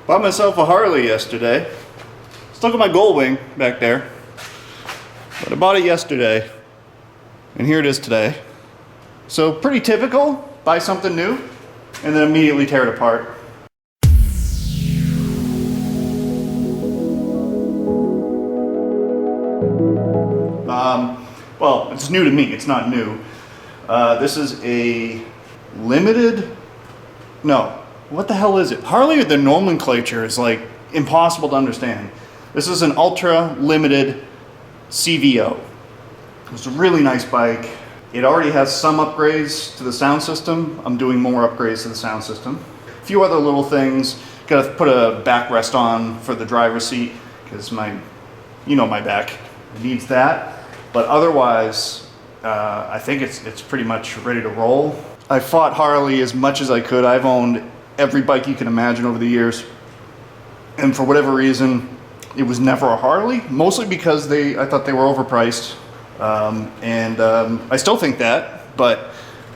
Bought myself a Harley yesterday. Still got my gold wing back there. But I bought it yesterday. And here it is today. So pretty typical, buy something new and then immediately tear it apart. Well, it's new to me, it's not new. This is a limited, no, what the hell is it? Harley, the nomenclature is like impossible to understand. This is an ultra limited CVO. It's a really nice bike. It already has some upgrades to the sound system. I'm doing more upgrades to the sound system. A few other little things. Gotta put a backrest on for the driver's seat because my back needs that. But otherwise, I think it's pretty much ready to roll. I fought Harley as much as I could. I've owned every bike you can imagine over the years. And for whatever reason, it was never a Harley, mostly because I thought they were overpriced. I still think that, but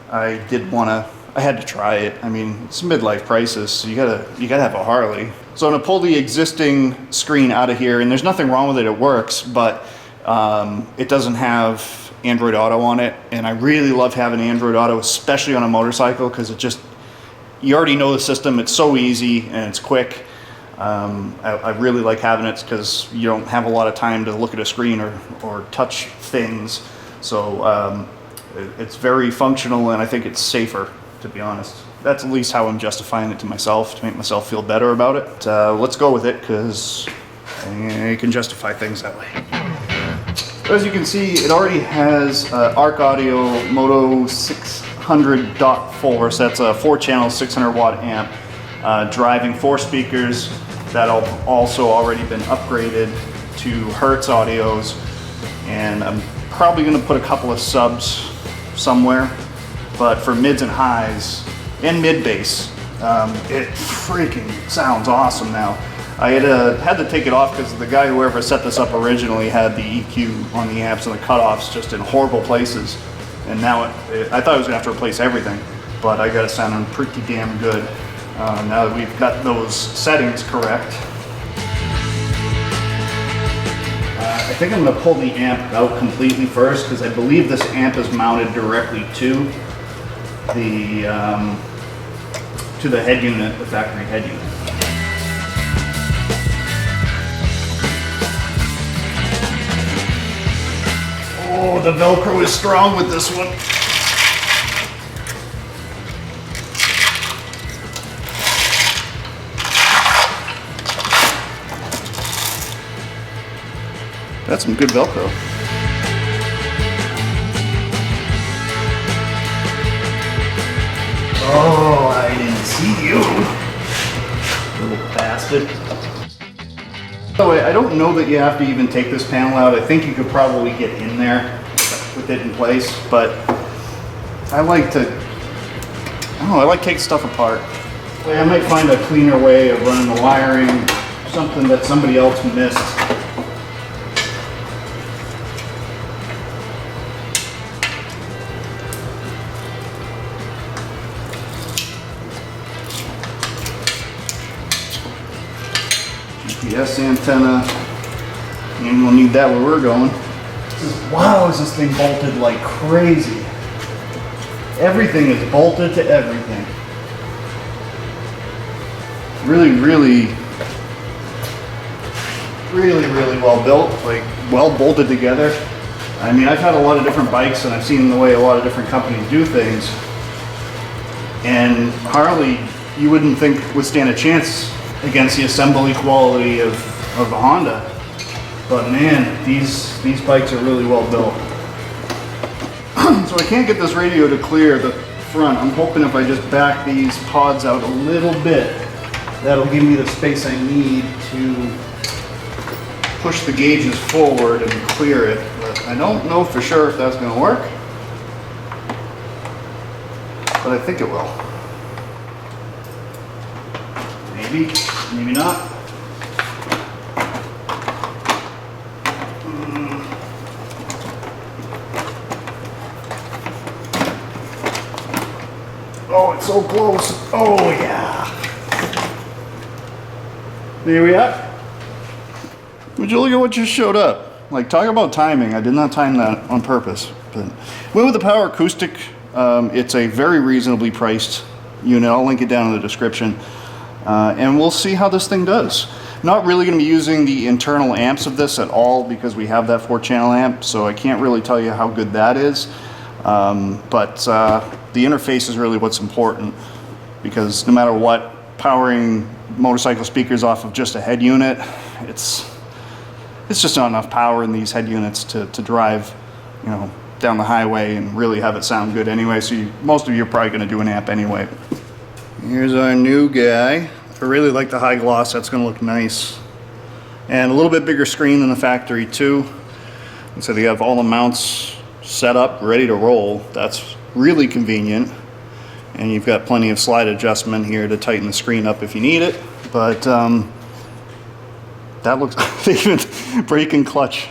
I had to try it. I mean, it's midlife crisis, so you gotta have a Harley. So I'm gonna pull the existing screen out of here, and there's nothing wrong with it, it works, but it doesn't have Android Auto on it, and I really love having Android Auto, especially on a motorcycle, because you already know the system, it's so easy and it's quick. I really like having it because you don't have a lot of time to look at a screen or touch things. So it's very functional, and I think it's safer, to be honest. That's at least how I'm justifying it to myself, to make myself feel better about it. Let's go with it because I can justify things that way. As you can see, it already has Arc Audio Moto 600.4, so that's a 4-channel 600 watt amp, driving 4 speakers that have also already been upgraded to Hertz audios, and I'm probably going to put a couple of subs somewhere, but for mids and highs and mid bass, it freaking sounds awesome now. I had to take it off because the guy whoever set this up originally had the EQ on the amps and the cutoffs just in horrible places, and now I thought I was going to have to replace everything, but I got it sounding pretty damn good. Now that we've got those settings correct. I think I'm going to pull the amp out completely first because I believe this amp is mounted directly to the head unit, the factory head unit. Oh, the Velcro is strong with this one. That's some good Velcro. Oh, I didn't see you, little bastard. By the way, I don't know that you have to even take this panel out. I think you could probably get in there with it in place, but I like to take stuff apart. I might find a cleaner way of running the wiring, something that somebody else missed. GPS antenna, and we'll need that where we're going. Wow, is this thing bolted like crazy. Everything is bolted to everything. Really well built, like well bolted together. I mean, I've had a lot of different bikes and I've seen the way a lot of different companies do things. And Harley, you wouldn't think would stand a chance against the assembly quality of a Honda. But man, these bikes are really well built. So I can't get this radio to clear the front. I'm hoping if I just back these pods out a little bit, that'll give me the space I need to push the gauges forward and clear it. But I don't know for sure if that's going to work. But I think it will. Maybe, maybe not. Oh, it's so close. Oh, yeah. there we are. Would you look at what just showed up? Like, talk about timing. I did not time that on purpose. But went with the Power Acoustic. It's a very reasonably priced unit. I'll link it down in the description. And we'll see how this thing does. Not really going to be using the internal amps of this at all because we have that 4-channel amp, so I can't really tell you how good that is. But the interface is really what's important, because no matter what, powering motorcycle speakers off of just a head unit, it's just not enough power in these head units to drive, you know, down the highway and really have it sound good anyway. So most of you are probably going to do an amp anyway. Here's our new guy. I really like the high gloss. That's going to look nice, and a little bit bigger screen than the factory too. And so they have all the mounts set up, ready to roll. That's really convenient. And you've got plenty of slide adjustment here to tighten the screen up if you need it. But that looks, even brake and clutch.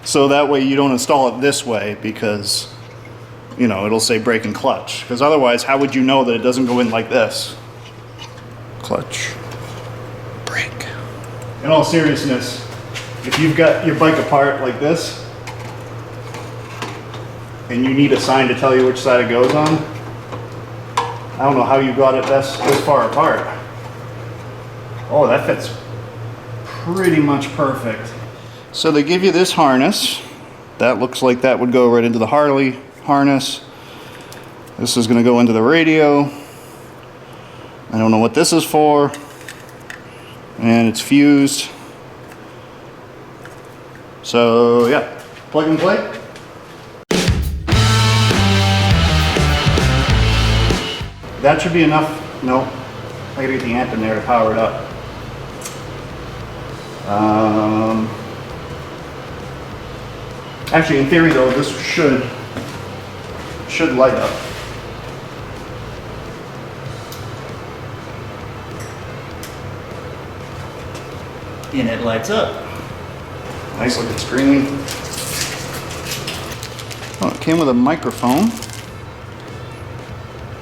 So that way you don't install it this way, because, you know, it'll say brake and clutch. Because otherwise, how would you know that it doesn't go in like this? Clutch, brake. In all seriousness, if you've got your bike apart like this, and you need a sign to tell you which side it goes on, I don't know how you got it this far apart. Oh, that fits pretty much perfect. So they give you this harness. That looks like that would go right into the Harley harness. This is going to go into the radio. I don't know what this is for. And it's fused. So yeah, plug and play. That should be enough. No, I gotta get the amp in there to power it up. Actually, in theory though, this should light up. And it lights up. Nice looking screen. Oh, it came with a microphone.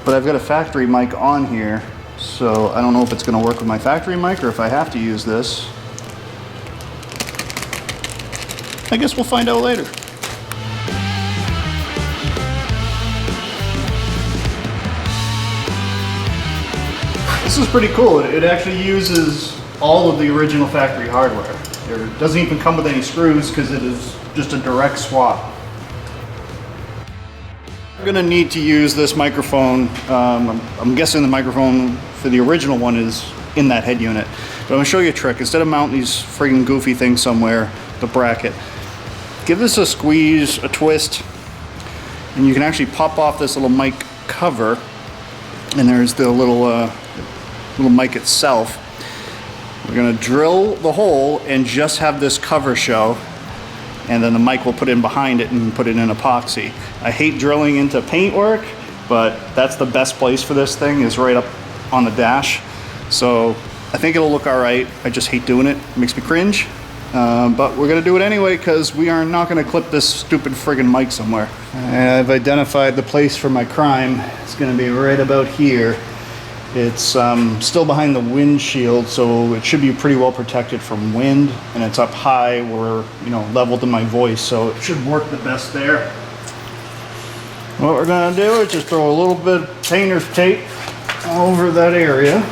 But I've got a factory mic on here, so I don't know if it's going to work with my factory mic or if I have to use this. I guess we'll find out later. This is pretty cool. It actually uses all of the original factory hardware. It doesn't even come with any screws because it is just a direct swap. I'm going to need to use this microphone. I'm guessing the microphone for the original one is in that head unit. But I'm going to show you a trick. Instead of mounting these friggin' goofy things somewhere, the bracket, give this a squeeze, a twist, and you can actually pop off this little mic cover. And there's the little mic itself. We're going to drill the hole and just have this cover show. And then the mic will put in behind it and put it in epoxy. I hate drilling into paintwork, but that's the best place for this thing, is right up on the dash. So I think it'll look all right. I just hate doing it. It makes me cringe. But we're gonna do it anyway because we are not gonna clip this stupid friggin' mic somewhere. I've identified the place for my crime. It's gonna be right about here. It's still behind the windshield, so it should be pretty well protected from wind, and it's up high where, you know, level to my voice, so it should work the best there. What we're gonna do is just throw a little bit of painter's tape over that area.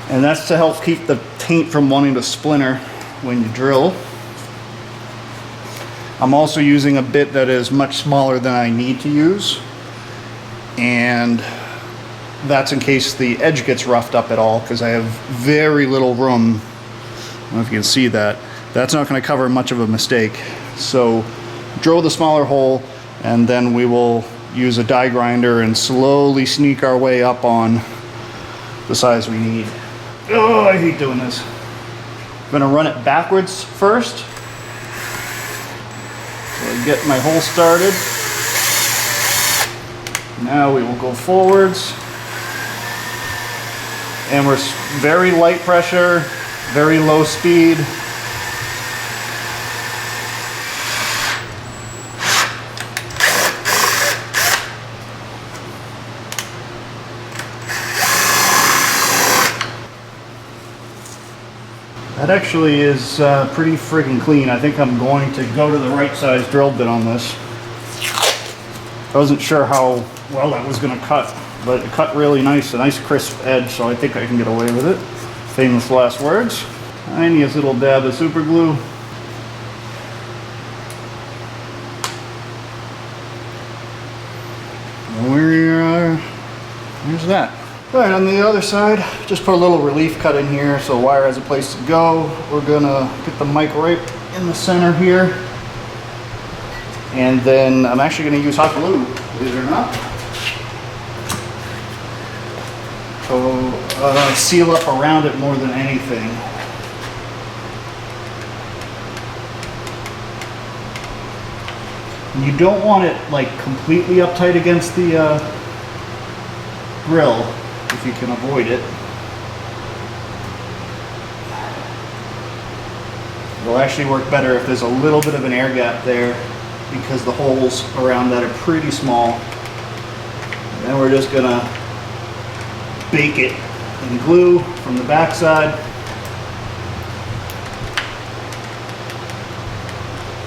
And that's to help keep the paint from wanting to splinter when you drill. I'm also using a bit that is much smaller than I need to use. And that's in case the edge gets roughed up at all, because I have very little room. I don't know if you can see that. That's not going to cover much of a mistake. So drill the smaller hole, and then we will use a die grinder and slowly sneak our way up on the size we need. Oh, I hate doing this. I'm going to run it backwards first. So I get my hole started. Now we will go forwards, and we're very light pressure, very low speed. That actually is pretty friggin' clean. I think I'm going to go to the right size drill bit on this. I wasn't sure how well that was going to cut, but it cut really nice, a nice crisp edge, so I think I can get away with it. Famous last words. Tiniest little dab of super glue. There's that. All right, on the other side, just put a little relief cut in here so the wire has a place to go. We're gonna get the mic right in the center here. And then I'm actually gonna use hot glue, believe it or not. So seal up around it more than anything. And you don't want it like completely uptight against the grill if you can avoid it. It'll actually work better if there's a little bit of an air gap there because the holes around that are pretty small. And then we're just gonna bake it in glue from the backside.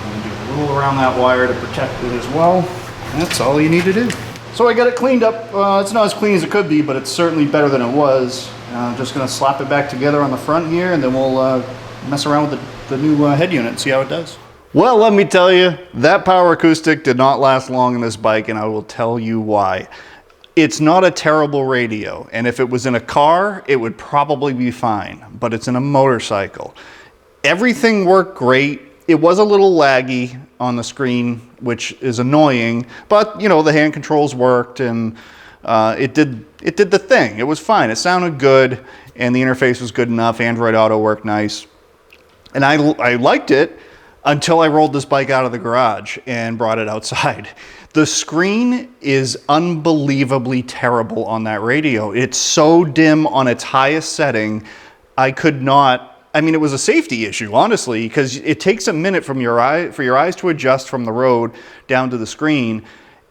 And do a little around that wire to protect it as well. That's all you need to do. So I got it cleaned up. It's not as clean as it could be, but it's certainly better than it was. I'm just gonna slap it back together on the front here, and then we'll mess around with the new head unit and see how it does. Well, let me tell you, that power acoustic did not last long in this bike, and I will tell you why. It's not a terrible radio, and if it was in a car, it would probably be fine, but it's in a motorcycle. Everything worked great. It was a little laggy on the screen, which is annoying, but you know, the hand controls worked, and it did the thing. It was fine. It sounded good, and the interface was good enough. Android Auto worked nice, and I liked it until I rolled this bike out of the garage and brought it outside. The screen is unbelievably terrible on that radio. It's so dim on its highest setting. I mean, it was a safety issue, honestly, because it takes a minute for your eyes to adjust from the road down to the screen.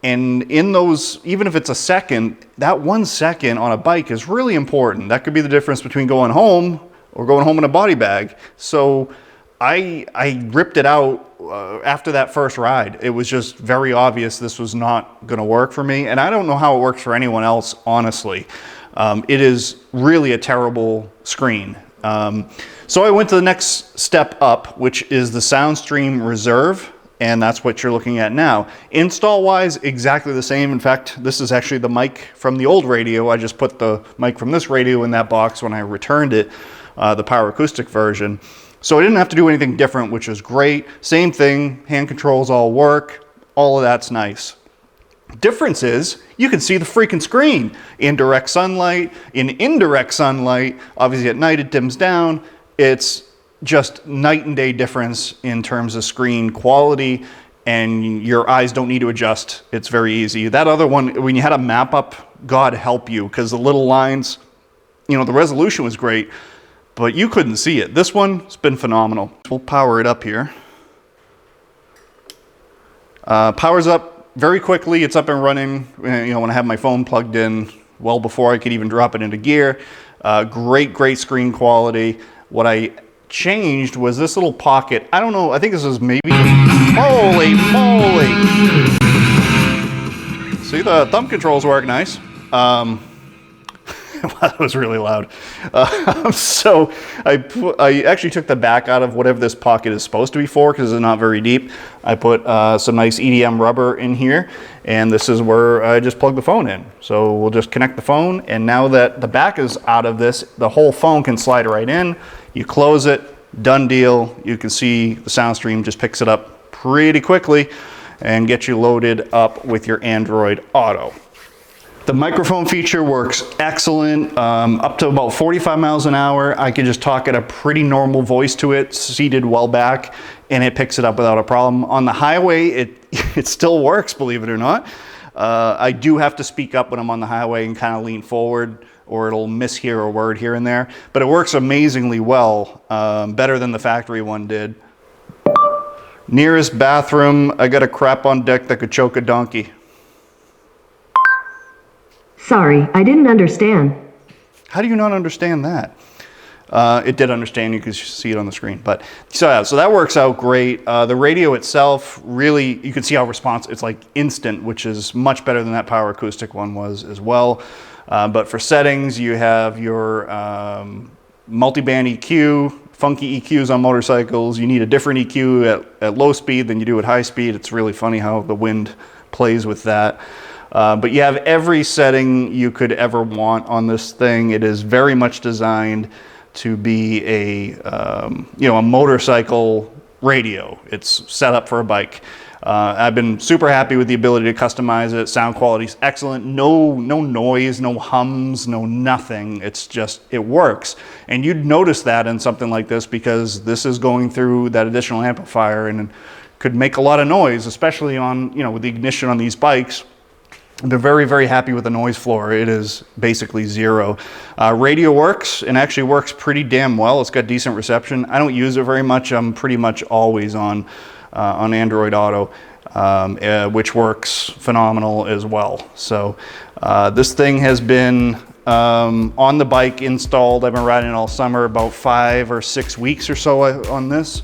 And in those, even if it's a second, that 1 second on a bike is really important. That could be the difference between going home or going home in a body bag. So I ripped it out after that first ride. It was just very obvious this was not going to work for me. And I don't know how it works for anyone else, honestly. It is really a terrible screen. So I went to the next step up, which is the Soundstream Reserve, and that's what you're looking at now. Install-wise, exactly the same. In fact, this is actually the mic from the old radio. I just put the mic from this radio in that box when I returned it, the Power Acoustic version. So I didn't have to do anything different, which is great. Same thing, hand controls all work, all of that's nice. Difference is you can see the freaking screen in direct sunlight, in indirect sunlight. Obviously at night it dims down. It's just night and day difference in terms of screen quality, and your eyes don't need to adjust. It's very easy. That other one, when you had a map up, God help you, because the little lines, you know, the resolution was great, but you couldn't see it. This one's been phenomenal. We'll power it up here. Powers up very quickly. It's up and running, you know, when I have my phone plugged in, well before I could even drop it into gear. Great screen quality. What I changed was this little pocket. I don't know, I think this is maybe, holy moly. See, the thumb controls work nice. That was really loud. So I actually took the back out of whatever this pocket is supposed to be for, because it's not very deep. I put some nice EDM rubber in here, and this is where I just plug the phone in. So we'll just connect the phone, and now that the back is out of this, the whole phone can slide right in. You close it, done deal. You can see the Soundstream just picks it up pretty quickly and gets you loaded up with your Android Auto. The microphone feature works excellent, up to about 45 miles an hour. I can just talk at a pretty normal voice to it, seated well back, and it picks it up without a problem. On the highway, it still works, believe it or not. I do have to speak up when I'm on the highway and kind of lean forward, or it'll mishear a word here and there. But it works amazingly well, better than the factory one did. Nearest bathroom, I got a crap on deck that could choke a donkey. Sorry, I didn't understand. How do you not understand that? It did understand, you can see it on the screen. But so, yeah, so that works out great. The radio itself, really, you can see how responsive, it's like instant, which is much better than that Power Acoustic one was as well. But for settings, you have your multi-band EQ, funky EQs on motorcycles. You need a different EQ at low speed than you do at high speed. It's really funny how the wind plays with that. But you have every setting you could ever want on this thing. It is very much designed to be a a motorcycle radio. It's set up for a bike. I've been super happy with the ability to customize it. Sound quality is excellent. No noise, no hums, no nothing. It's just, it works. And you'd notice that in something like this because this is going through that additional amplifier and could make a lot of noise, especially on, with the ignition on these bikes. They're very, very happy with the noise floor. It is basically zero. Radio works and actually works pretty damn well. It's got decent reception. I don't use it very much. I'm pretty much always on Android Auto, which works phenomenal as well. So this thing has been on the bike installed. I've been riding it all summer, about 5 or 6 weeks or so on this.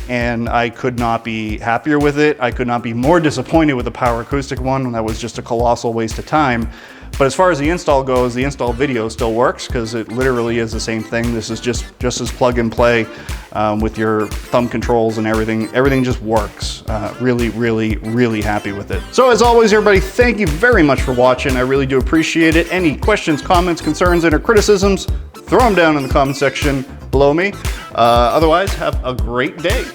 And I could not be happier with it. I could not be more disappointed with the Power Acoustic one. That was just a colossal waste of time. But as far as the install goes, the install video still works because it literally is the same thing. This is just as plug and play with your thumb controls and everything. Everything just works. Really, really, really happy with it. So as always, everybody, thank you very much for watching. I really do appreciate it. Any questions, comments, concerns, and or criticisms, throw them down in the comment section below me. Otherwise, have a great day.